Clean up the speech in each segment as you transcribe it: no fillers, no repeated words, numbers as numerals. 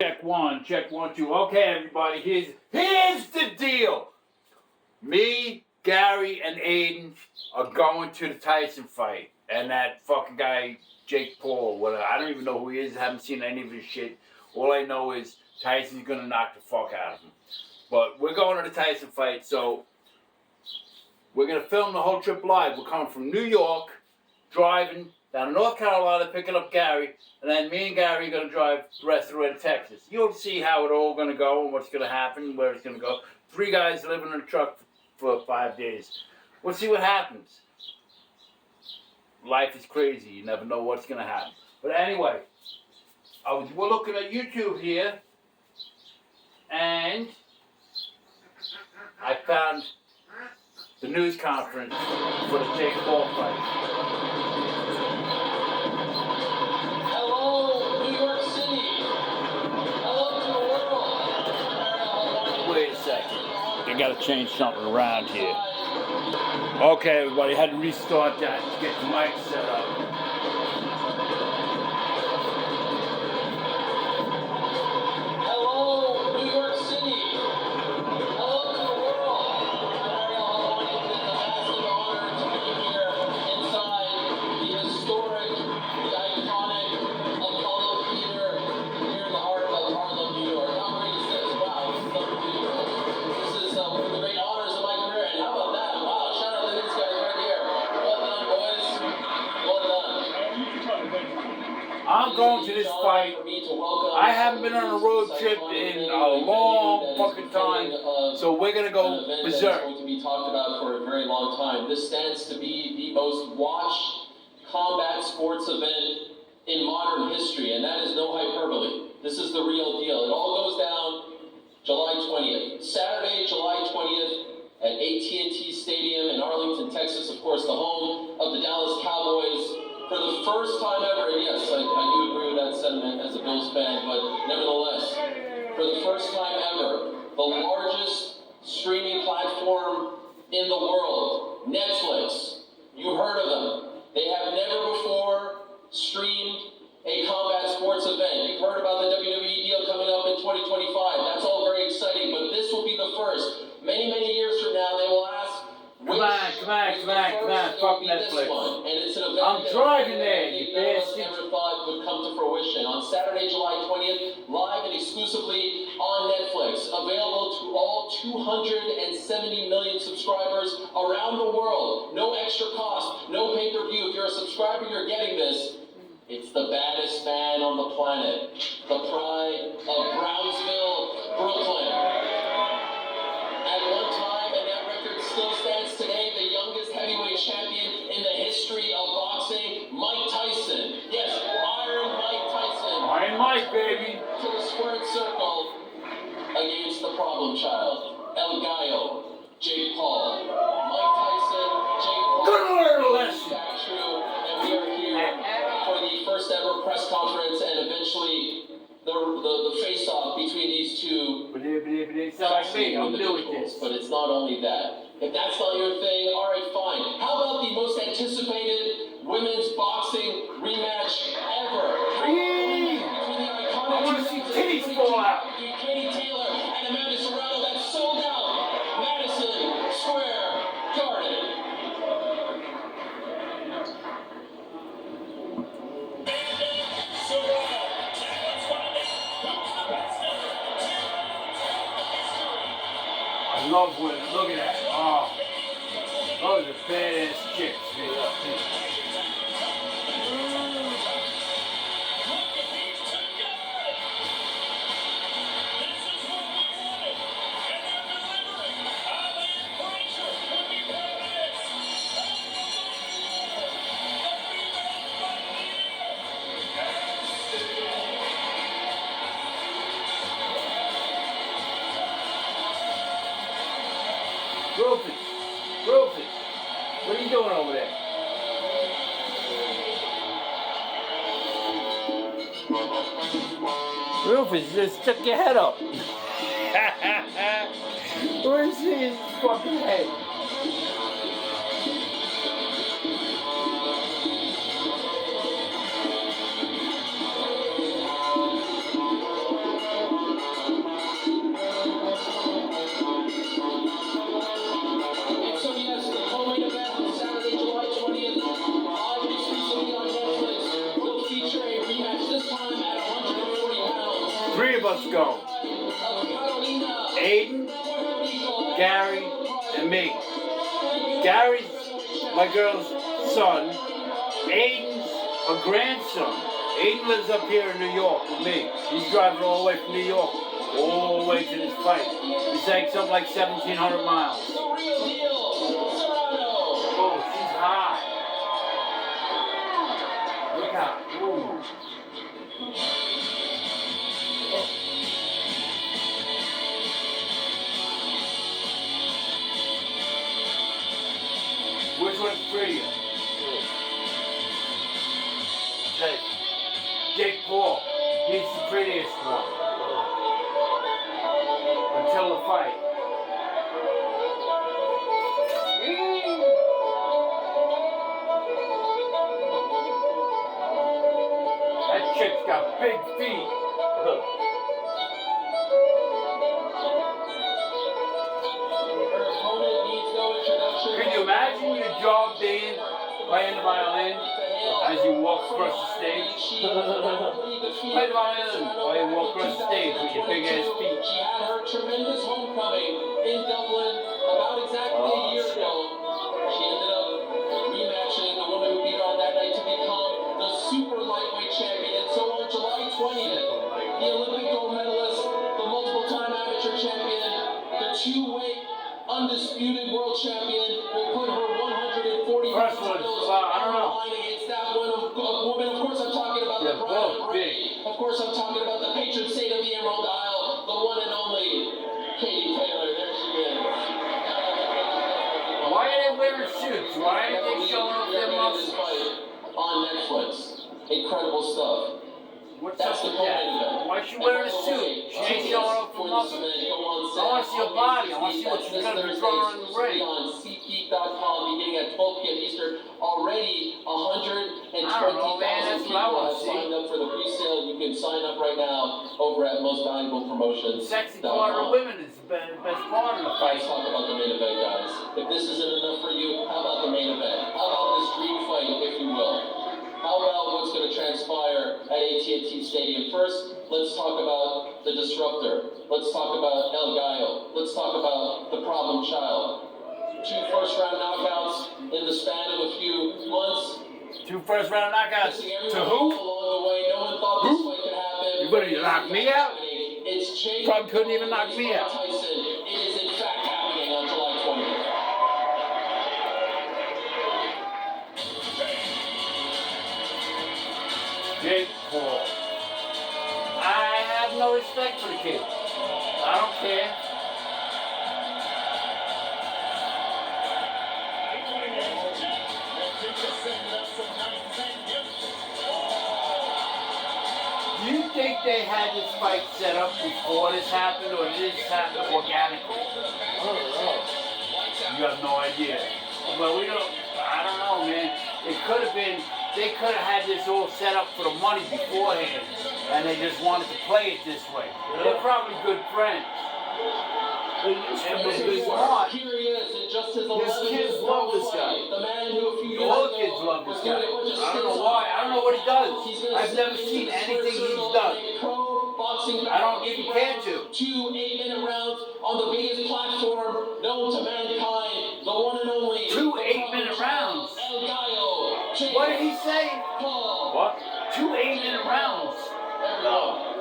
Check one, two. Okay, everybody, here's the deal. Me, Gary, and Aiden are going to the Tyson fight. And that fucking guy, Jake Paul, whatever, I don't even know who he is. I haven't seen any of his shit. All I know is Tyson's gonna knock the fuck out of him. But we're going to the Tyson fight, so we're gonna film the whole trip live. We're coming from New York, driving down to North Carolina, picking up Gary, and then me and Gary are going to drive the rest of the way to Texas. You'll see how it's all going to go and what's going to happen, where it's going to go. 3 guys living in a truck for 5 days. We'll see what happens. Life is crazy. You never know what's going to happen. But anyway, we're looking at YouTube here, and I found the news conference for the Jake Paul fight. Wait a second. I gotta change something around here. Okay, everybody, had to restart that to get the mic set up. Hello, New York City. Hello to the world. Ariel Helwani, it's a massive honor to be here inside the historic, the iconic Apollo Theater here in the heart of Harlem, New York. How great is this? Wow, this is unbelievable. This is one of the great honors of my career. And how about that? Wow, shout out to these guys right here. Well done, boys. Well done. I'm going to this fight. I haven't been on a road trip in a long fucking time, so we're gonna go berserk. Going to be talked about for a very long time. This stands to be the most watched combat sports event in modern history, and that is no hyperbole. This is the real deal. It all goes down July 20th. Saturday, July 20th at AT&T Stadium in Arlington, Texas, of course, the home of the Dallas Cowboys. For the first time ever, and yes, I do agree with that sentiment as a Bills fan, but nevertheless, for the first time ever, the largest streaming platform in the world, Netflix, you heard of them. They have never before streamed a combat sports event. You've heard about the WWE deal coming up in 2025. That's all very exciting, but this will be the first. Many, many years from now, they will ask, Come on, fuck Netflix. I'm driving there, you bastard. Never thought would come to fruition. On Saturday, July 20th, live and exclusively on Netflix, available to all 270 million subscribers around the world. No extra cost, no pay-per-view. If you're a subscriber, you're getting this. It's the baddest man on the planet, the pride of Brownsville, Brooklyn. At one time, and that record still stands today, the youngest heavyweight champion in the history of boxing, Mike Tyson. Yes, Iron Mike Tyson. Iron Mike, baby. To the squared circle against the problem child, El Gallo, Jake Paul. Mike Tyson, Jake Paul. Gonna learn a lesson. Back true, and we are here for the first ever press conference and eventually the face-off between these two. But it's not like me, I'm new with this. But it's not only that. If that's not your thing, alright, fine. How about the most anticipated women's boxing rematch ever? I want to see titties fall out. Katie Taylor and Amanda Serrano, that's sold out. Madison Square Garden. I love women. Look at that. Oh, those are badass chicks. Rufus, what are you doing over there? Rufus, just stick your head up. Where's his fucking head? Three of us go. Aiden, Gary, and me. Gary's my girl's son. Aiden's her grandson. Aiden lives up here in New York with me. He's driving all the way from New York, all the way to this fight. He's like something like 1,700 miles. Oh, she's hot. Look out. Ooh. Which one's prettier? Jake Paul. He's the prettiest one. Until the fight. That chick's got big feet. Can you imagine you jog in playing the violin as you walk across the stage? Play the violin while you walk across the stage with your big ass feet. She had her tremendous homecoming in Dublin about exactly a year ago. She ended up rematching the woman who beat her on that night to become the super lightweight champion. And so on July 20th, the Olympic gold medalist, the multiple-time amateur champion, the two-weight undisputed world champion will put her 140 First one, I don't know. against that one of woman. Of course, I'm talking about the bride of Bray. Of course, I'm talking about the patron saint of the Emerald Isle, the one and only Katie Taylor. There she is. Why are they wearing suits? Why are they showing off their muscles? On Netflix. Incredible stuff. What's That's up the with that? co-main event. Why is she wearing a suit? She ain't showing off her muscles. I want to see her body. I want to see what she's going to be throwing on the ring. On SeatGeek.com beginning at 12 p.m. Eastern. Already 120,000 I don't know, man. That's what I people want have to see. signed up for the pre-sale. You can sign up right now over at Most Valuable Promotions. Sexy part of the women is the best part of the fight. Let's talk about the main event, guys. If this isn't enough for you, how about the main event? How about this dream fight, if you will? How about what's going to transpire at AT&T Stadium? First, let's talk about the disruptor. Let's talk about El Gallo. Let's talk about the problem child. 2 first-round knockouts in the span of a few months. 2 first-round knockouts. To who? Along the way, no one thought this fight could happen. You gonna knock me out? It's Jake Probably couldn't even knock me out. Tyson. It is in fact happening on July 20th. Jake Paul. I have no respect for the kid. I don't care. Do you think they had this fight set up before this happened, or did this happen organically? I don't know. You have no idea. Well, we don't. I don't know, man. It could have been. They could have had this all set up for the money beforehand, and they just wanted to play it this way. They're probably good friends. And was good smart. Here he is, in just his 11th kids love this guy. The man who a few years All ago kids love this was guy. doing a bunch of I don't know skills why. I don't know what he does. He's gonna I've never seen anything he's done. Boxing I don't even care to. 2 8-minute rounds on the biggest platform known to mankind, the one and only. 2 8-minute rounds. El Gallo. Jake What did he say? Paul. What? 2 8-minute rounds. There we go.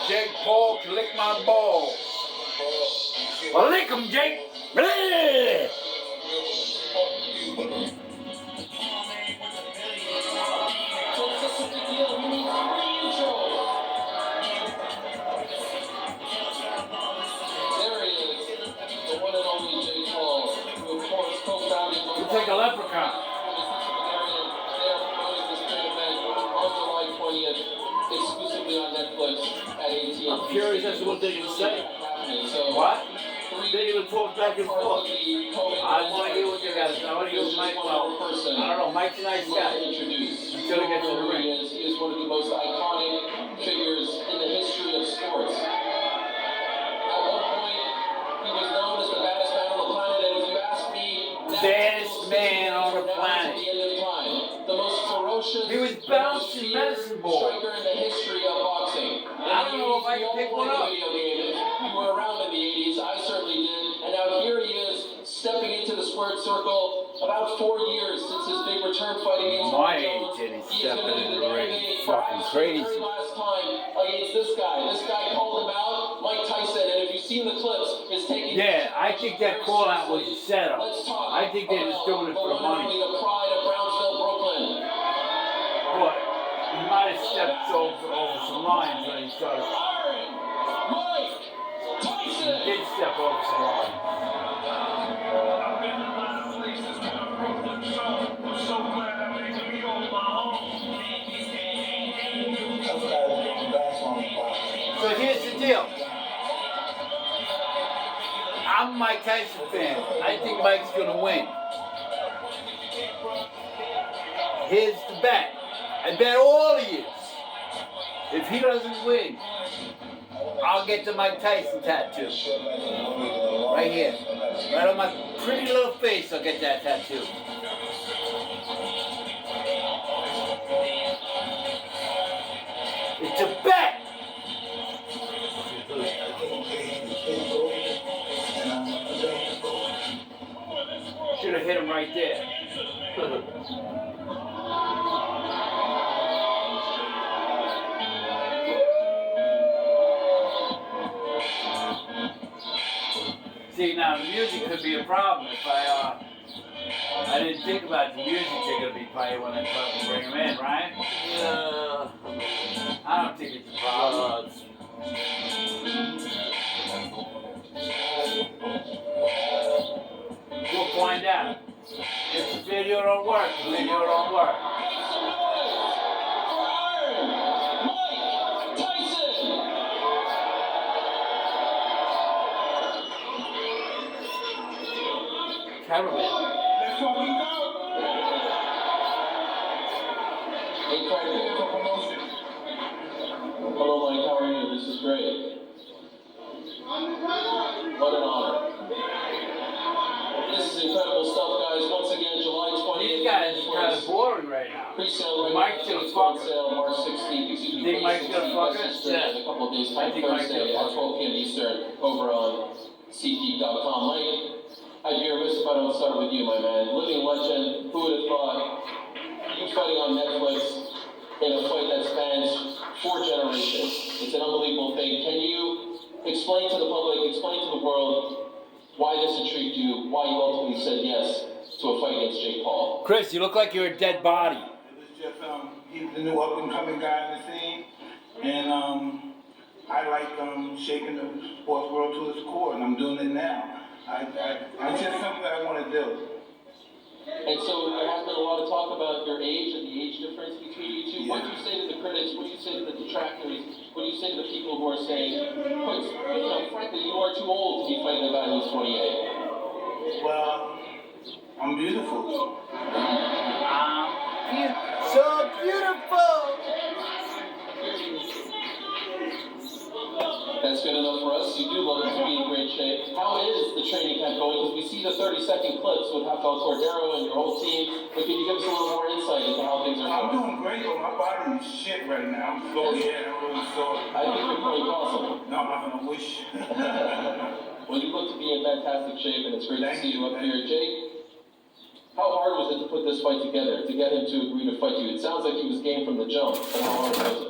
Jake Paul can lick my balls. Well, lick him, Jake. Bleh. You take a leprechaun. I'm curious as to what they're going to say. What? They're going to talk back and forth. I want to hear what you guys. I want to hear what Mike. Well, I don't know. Mike's a nice guy. Until he gets in the ring. He is one of the most iconic figures in the history of sports. At one point, he was known as He was bouncing medicine ball. Striker in the history of boxing. I don't know if I can pick one up. Video game. You were around in the 80s. I certainly did. And now here he is, stepping into the squared circle. About 4 years since his big return fight against My Jones. age and he's He is stepping gonna in do the ring. MMA Fucking perhaps crazy. The very last time against this guy. This guy called him out, Mike Tyson. And if you've seen the clips, is taking. Yeah, I think that call out was a setup. Let's talk. I think they're just doing it for the money. The pride of Brownsville, Brooklyn. But he might have stepped over some lines when he started. Mike Tyson. He did step over some lines. So here's the deal. I'm a Mike Tyson fan. I think Mike's gonna win. Here's the bet. I bet all of you. If he doesn't win, I'll get the Mike Tyson tattoo. Right here. Right on my pretty little face, I'll get that tattoo. It's a bet! Should have hit him right there. See, now the music could be a problem if I didn't think about the music they're gonna be playing when I fucking bring them in, right? Yeah. I don't think it's a problem. We'll find out. If the video don't work, the video don't work. Mike Tyson. Cameraman. Let's fucking go. Hey, try to pick up a promotion. Hello, Mike. How are you? This is great. What an honor. This is incredible stuff, guys. Once again, July 20th. These guys are kind of boring right now. Pre-sale right Mike's now. gonna It's fuck on sale March 16th. Excuse me. Think Mike's gonna fuck West us? Eastern Yeah. In a couple of days, I time think Mike's Thursday gonna at fuck 12 p.m. Eastern over on SeatGeek.com. Mike, I'd be remiss if I don't start with you, my man. Living legend. Who would have thought? You fighting on Netflix in a fight that spans 4 generations. It's an unbelievable thing. Can you explain to the public, explain to the world why this intrigued you, why you ultimately said yes to a fight against Jake Paul? Chris, you look like you're a dead body. It was just, he's the new up and coming guy in the scene. And I like shaking the sports world to its core, and I'm doing it now. It's just something that I want to do. And so there has been a lot of talk about your age and the age difference between you two. What do you say to the critics? What do you say to the detractors? What do you say to the people who are saying, frankly, you are too old to be fighting a guy who's 28? Well, I'm beautiful. So beautiful. That's good enough for us. You do look to be in great shape. How is the training camp going? Because we see the 30-second clips with Rafael Cordero and your whole team. But can you give us a little more insight into how things are I'm going? doing great, but my body is shit right now. I'm sore, yeah, I'm really sore. I think you're pretty awesome. No, I'm not gonna wish. Well, you look to be in fantastic shape, and it's great to Thank see you, you up thank here. Jake, how hard was it to put this fight together, to get him to agree to fight you? It sounds like he was game from the jump, but how hard was it?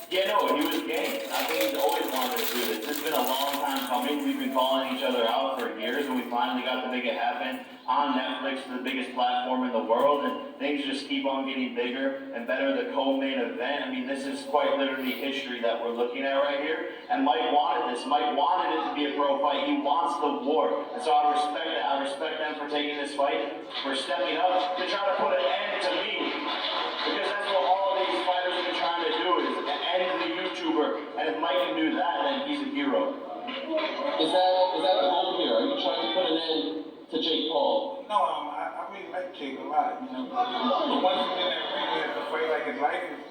Yeah, no, he was game. I think he's always wanted to do this. It's been a long time coming. We've been calling each other out for years, and we finally got to make it happen on Netflix, the biggest platform in the world, and things just keep on getting bigger and better. The co-main event, I mean, this is quite literally history that we're looking at right here. And Mike wanted this. Mike wanted it to be a pro fight. He wants the war. And so I respect that. I respect them for taking this fight, for stepping up to try to put an end to me. Because that's what all these fighters have been trying to do, is end the YouTuber. And if Mike can do that, then he's a hero. Is that the goal here? Are you trying to put an end to Jake Paul? No, I really like Jake a lot, you know. But once he's in that ring, he has to fight like his life is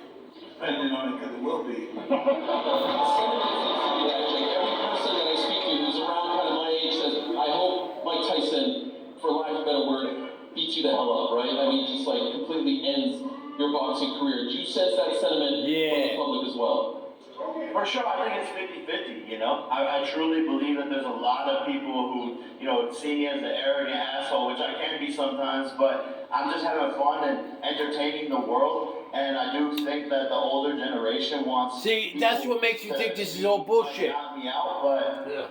depending on it, because it will be. Every person that I speak to who's around kind of my age says, I hope Mike Tyson, for lack of a better word, beats you the hell up, right? I mean, just like completely ends your boxing career. Do you sense that sentiment from the public as well? For sure, I think it's 50-50, you know? I truly believe that there's a lot of people who, you know, see me as an arrogant asshole, which I can be sometimes, but I'm just having fun and entertaining the world, and I do think that the older generation wants... See, that's what makes you think this is all bullshit. Knock me out, but... Yeah.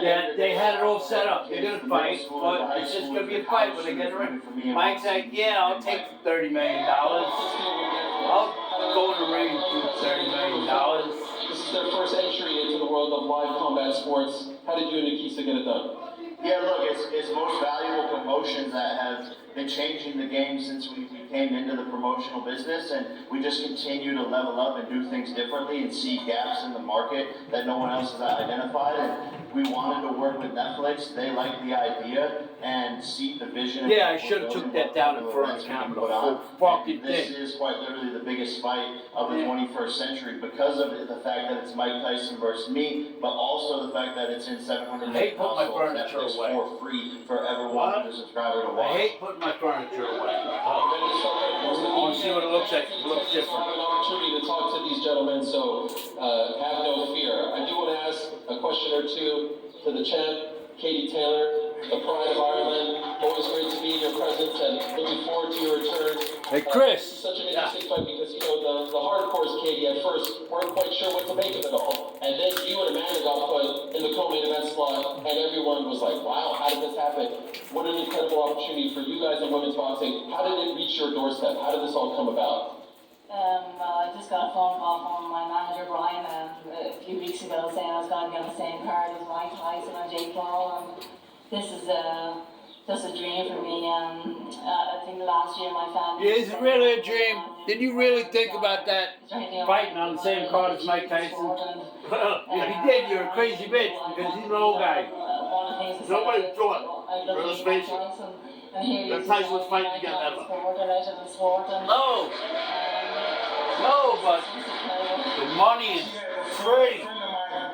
Yeah, they had it all set up. They're gonna fight, but it's just gonna be a fight when they get around. Mike's like, yeah, I'll take $30 million. I'll go in the ring and do $30 million. This is their first entry into the world of live combat sports. How did you and Nikisa get it done? Yeah, look, it's most valuable promotions that have been changing the game since we came into the promotional business, and we just continue to level up and do things differently and see gaps in the market that no one else has identified. And we wanted to work with Netflix. They liked the idea and see the vision. Yeah, I should have took that down in front of the camera. The whole fucking This thing. is quite literally the biggest fight of the 21st century because of the fact that it's Mike Tyson versus me, but also the fact that it's in 700 I hate putting my households furniture Netflix away. for free for everyone who's a subscriber to watch. I hate putting my furniture away. I want to see what it looks like. It looks I different. have an opportunity to talk to these gentlemen, so have no fear. I do want to ask a question or two to the champ, Katie Taylor, the pride of Ireland. Always great to be in your presence and looking forward to your return. Hey, This Chris. is such an interesting fight because, you know, the hardcores, Katie, at first weren't quite sure what to make of it all. And then you and Amanda got put in the co-main event slot, and everyone was like, wow, how did this happen? What an incredible opportunity for you guys in women's boxing. How did it reach your doorstep? How did this all come about? Well, I just got a phone call from my manager, Brian, a few weeks ago saying I was going to get on the same card as Mike Tyson and Jake Paul, and this is just a dream for me. I think last year my family... Yeah, is it really a dream? Did you really think about that? Fighting on the same card as Mike Tyson? Yeah, he did. You're a crazy bitch because he's an old guy. Nobody thought, let's face it, that Tyson was fighting to get that one. No. No, but the money is free.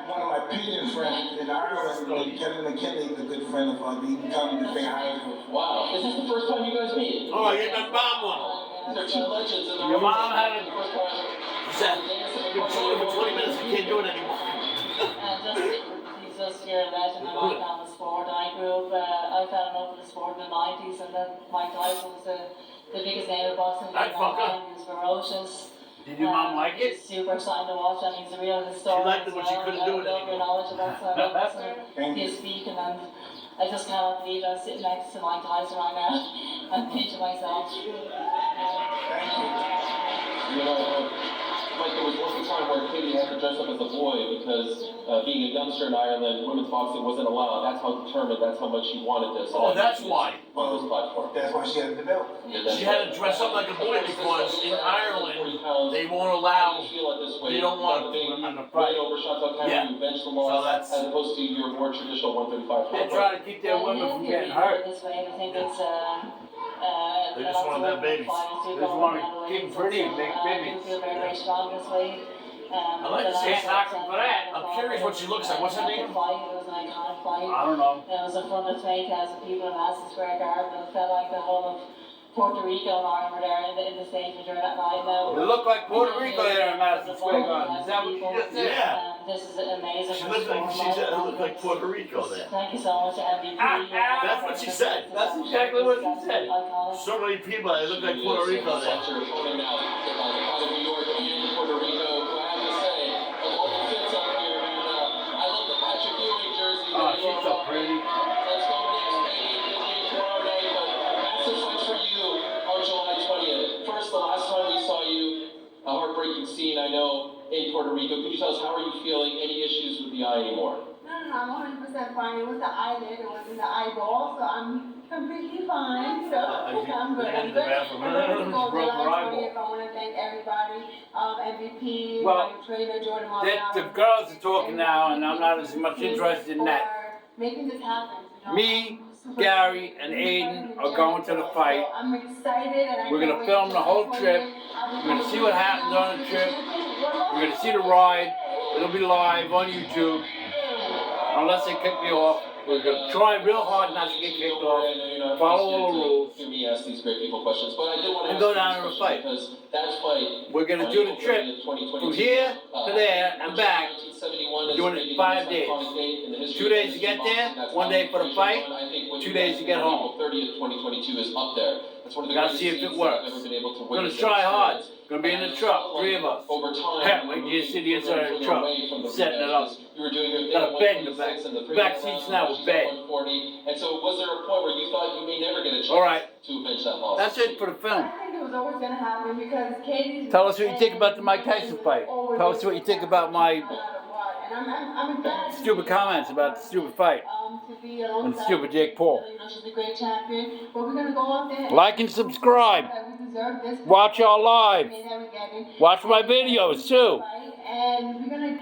One of my pigeon friends in Ireland, Kevin McKinley, is a good friend of mine. He come to say hi. Wow, is this the first time you guys meet? Oh, I get that bomb one. They're two legends in the Your mom had a... He said, been chilling for 20 minutes, I can't do it anymore. He's just your legend and I found the sport. I grew up, I fell in love with the sport in the 90s, and then Mike Tyson was the biggest name of boxing in the That fucker. time. He was ferocious. Did your mom like it? He's super exciting to watch, and he's a real historian. She liked it, but she couldn't do it I love your anymore. knowledge about his speaking, and I just cannot believe I'm sitting next to Mike Tyson right now. I'm pinching myself. Thank you. You know, Mike, there was once a time where Katie had to dress up as a boy because being a youngster in Ireland, women's boxing wasn't allowed. That's how determined, that's how much she wanted this. Oh, that's why. On this platform. That's why she has the belt. She had to dress up like a boy because in Ireland, they won't allow, they don't want women to fight over Chantal Cameron, Yeah. you bench the So loss, that's- as opposed to your more traditional 135 They're trying to keep their women from getting hurt. This way, I think it's They just want to have babies. They just want to keep pretty and make babies. I feel very, very strong this way. I like to see it's not for that. I'm curious what she looks like. What's her name? It was an iconic fight. I don't know. It was in front of 20,000 people in Madison Square Garden, and it felt like the whole of Puerto Rico and Ireland were there in the stadium during that night. Now, It looked like Puerto Rico there in Madison Square Garden. Is that what you just said? Yeah. This is amazing. She looked like, she said it looked like Puerto Rico there. Thank you so much, MVP. That's what she said. That's exactly what she said. Iconic. So many people, they look like Puerto Rico there. Watch your opponent now. Out of New York and Puerto Rico, who I have to say, a little fits up here. And I love the Patrick Ewing jersey. Oh, she's so pretty. Let's go next, maybe tomorrow night. But massive fight for you on July 20th. First, the last time we saw you, a heartbreaking scene, I know, in Puerto Rico. Could you tell us how are you feeling? Any issues with the eye anymore? No, I'm 100% fine. It was the eyelid, it wasn't the eyeball, so I'm completely fine. So I'm good. in the bathroom. I'm ready to go Broke her July eyeball. 20th. I want to thank everybody, MVP, Well, my trainer Jordan The girls are talking now, and I'm not as much interested in that. For making this happen. You know? Me, I'm super Gary, excited. and Aiden are going to the fight. So I'm excited, and I We're gonna can't film wait the whole till trip. 20th. We're gonna see what happens on the trip. We're gonna see the ride. It'll be live on YouTube, unless they kick me off. We're gonna try real hard not to get kicked off. Follow all the rules. Hear me ask these great people questions, but I did want to And ask go you down this to a question fight. because that fight. We're gonna do the trip from here to there and back. We're doing it 5 days. 2 days to get there, 1 day for the fight, 2 days to get home. 30th, 2022 is up there. That's one of the Gotta greatest see if it seasons works. I've ever been able to We're gonna witness try and hard. experience. Gonna be in the truck, 3 of us. Over time, Heck, we just sit inside the truck, setting it up. You were doing your thing Got a at bed in the back. 126 and the Back 300 seats now with she's bed. at 140. And so was there a point where you thought you may never get a chance All right. to avenge that loss? That's it for the film. I think it was always gonna happen because Katie's. Tell us what you think about the Mike Tyson fight. Tell us what you think about my No matter what. And I'm glad to stupid be, comments about the stupid fight. to be alongside. And stupid Jake Paul. You know, she's a great champion, but we're gonna go out there. Like and subscribe. That we deserve this. Watch our live. May never get it. Watch my videos too. And we're gonna